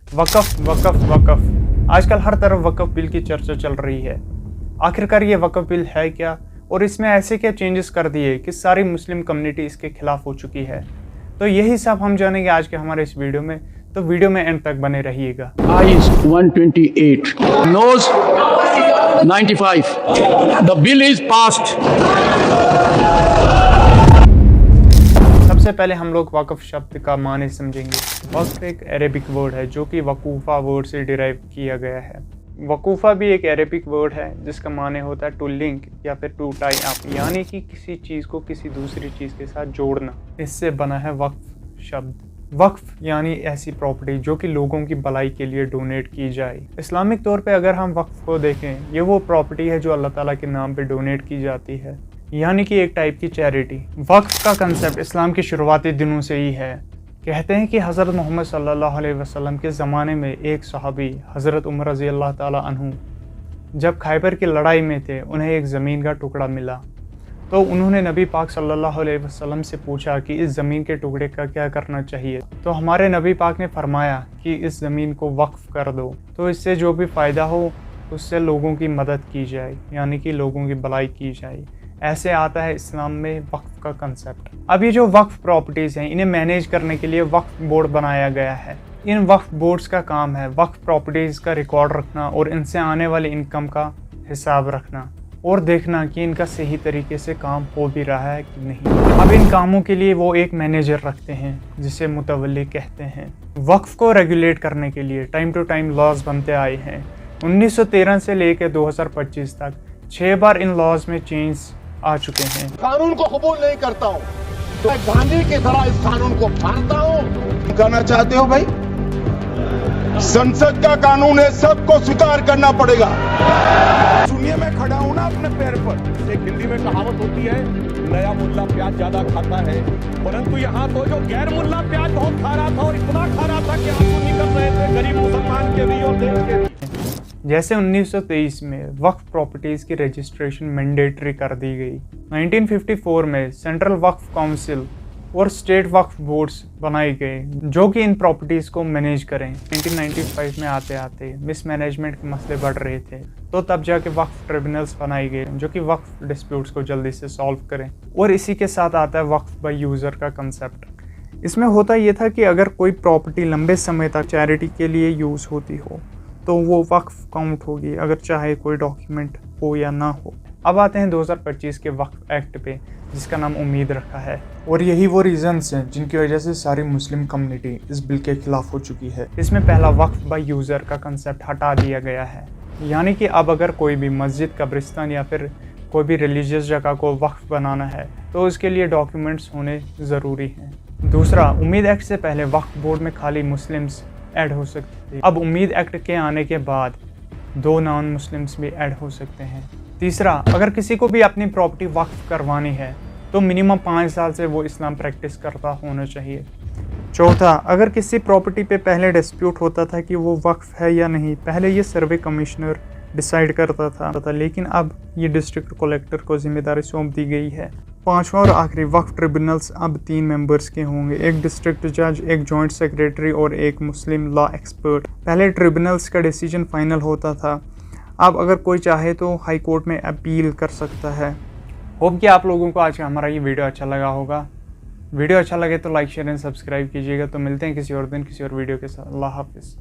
वक़्फ़ वक़्फ़ वक़्फ़ आजकल हर तरफ वक़्फ़ बिल की चर्चा चल रही है। आखिरकार ये वक़्फ़ बिल है क्या और इसमें ऐसे क्या चेंजेस कर दिए कि सारी मुस्लिम कम्युनिटी इसके खिलाफ हो चुकी है। तो यही सब हम जानेंगे आज के हमारे इस वीडियो में, तो वीडियो में एंड तक बने रहिएगा। Eyes 128, nose 95. The bill is passed. सबसे पहले हम लोग वक़्फ़ शब्द का माने समझेंगे। वक़्फ़ एक अरेबिक वर्ड है जो कि वकूफ़ा वर्ड से डिराइव किया गया है। वकूफ़ा भी एक अरेबिक वर्ड है जिसका माने होता है टू लिंक या फिर टू टाई अप, यानी कि किसी चीज़ को किसी दूसरी चीज़ के साथ जोड़ना। इससे बना है वक़्फ़ शब्द। वक़्फ़ यानी ऐसी प्रॉपर्टी जो कि लोगों की भलाई के लिए डोनेट की जाए। इस्लामिक तौर पे अगर हम वक़्फ़ को देखें, ये वो प्रॉपर्टी है जो अल्लाह ताला के नाम पे डोनेट की जाती है, यानी कि एक टाइप की चैरिटी। वक़्फ़ का कंसेप्ट इस्लाम के शुरुआती दिनों से ही है। कहते हैं कि हज़रत मोहम्मद सल्लल्लाहु अलैहि वसल्लम के ज़माने में एक सहाबी हज़रत उमर रज़ी अल्लाह ताला अन्हु जब खैबर की लड़ाई में थे, उन्हें एक ज़मीन का टुकड़ा मिला। तो उन्होंने नबी पाक सल्लल्लाहु अलैहि वसल्लम से पूछा कि इस ज़मीन के टुकड़े का क्या करना चाहिए। तो हमारे नबी पाक ने फरमाया कि इस ज़मीन को वक्फ़ कर दो, तो इससे जो भी फ़ायदा हो उससे लोगों की मदद की जाए, यानी कि लोगों की भलाई की जाए। ऐसे आता है इस्लाम में वक्फ़ का कंसेप्ट। अब ये जो वक्फ़ प्रॉपर्टीज़ हैं, इन्हें मैनेज करने के लिए वक्फ़ बोर्ड बनाया गया है। इन वक्फ़ बोर्ड्स का काम है वक्फ़ प्रॉपर्टीज़ का रिकॉर्ड रखना और इनसे आने वाली इनकम का हिसाब रखना और देखना कि इनका सही तरीके से काम हो भी रहा है कि नहीं। अब इन कामों के लिए वो एक मैनेजर रखते हैं जिसे मुतवल्ली कहते हैं। वक्फ़ को रेगुलेट करने के लिए टाइम टू टाइम लॉज बनते आए हैं। 1913 से लेकर 2025 तक 6 बार इन लॉज में चेंज आ चुके हैं। कानून को कबूल नहीं करता हूँ, तो मैं गांधी की तरह इस कानून को फाड़ता हूँ। कहना चाहते हो भाई, संसद का कानून है, सबको स्वीकार करना पड़ेगा। सुनिए, मैं खड़ा हूँ ना अपने पैर पर। एक हिंदी में कहावत होती है, नया मुल्ला प्याज ज्यादा खाता है, परंतु यहाँ तो जो गैर मुल्ला प्याज बहुत खा रहा था और इतना खा रहा था कि आंसू निकल रहे थे गरीब मुसलमान के भी और देश के भी। जैसे 1923 में वक्फ़ प्रॉपर्टीज़ की रजिस्ट्रेशन मैंडेटरी कर दी गई। 1954 में सेंट्रल वक्फ़ काउंसिल और स्टेट वक्फ़ बोर्ड्स बनाए गए जो कि इन प्रॉपर्टीज़ को मैनेज करें। 1995 में आते आते मिसमैनेजमेंट के मसले बढ़ रहे थे, तो तब जाके वक्फ़ ट्रिब्यूनल्स बनाए गए जो कि वक्फ़ डिस्प्यूट्स को जल्दी से सॉल्व करें। और इसी के साथ आता है वक्फ़ बाय यूज़र का कंसेप्ट। इसमें होता ये था कि अगर कोई प्रॉपर्टी लंबे समय तक चैरिटी के लिए यूज़ होती हो तो वो वक्फ़ काउंट होगी, अगर चाहे कोई डॉक्यूमेंट हो या ना हो। अब आते हैं 2025 के वक्फ़ एक्ट पे, जिसका नाम उम्मीद रखा है। और यही वो रीज़न्स हैं जिनकी वजह से सारी मुस्लिम कम्युनिटी इस बिल के खिलाफ हो चुकी है। इसमें पहला वक्फ़ बाय यूज़र का कंसेप्ट हटा दिया गया है, यानी कि अब अगर कोई भी मस्जिद, कब्रिस्तान या फिर कोई भी रिलीजियस जगह को वक्फ़ बनाना है तो उसके लिए डॉक्यूमेंट्स होने ज़रूरी हैं। दूसरा, उम्मीद एक्ट से पहले वक्फ़ बोर्ड में खाली मुस्लिम्स ऐड हो सकते थे। अब उम्मीद एक्ट के आने के बाद 2 नॉन मुस्लिम्स भी ऐड हो सकते हैं। तीसरा, अगर किसी को भी अपनी प्रॉपर्टी वक्फ करवानी है तो मिनिमम 5 साल से वो इस्लाम प्रैक्टिस करता होना चाहिए। चौथा, अगर किसी प्रॉपर्टी पे पहले डिस्प्यूट होता था कि वो वक्फ है या नहीं, पहले ये सर्वे कमिश्नर डिसाइड करता था, लेकिन अब ये डिस्ट्रिक्ट कलेक्टर को जिम्मेदारी सौंप दी गई है। पांचवा और आखिरी, वक्फ ट्रिब्यूनल्स अब 3 मेंबर्स के होंगे, एक डिस्ट्रिक्ट जज, एक जॉइंट सेक्रेटरी और एक मुस्लिम लॉ एक्सपर्ट। पहले ट्रिब्यूनल्स का डिसीजन फाइनल होता था, अब अगर कोई चाहे तो हाई कोर्ट में अपील कर सकता है। होप कि आप लोगों को आज का हमारा ये वीडियो अच्छा लगा होगा। वीडियो अच्छा लगे तो लाइक, शेयर एंड सब्सक्राइब कीजिएगा। तो मिलते हैं किसी और दिन किसी और वीडियो के साथ। अल्लाह हाफिज़।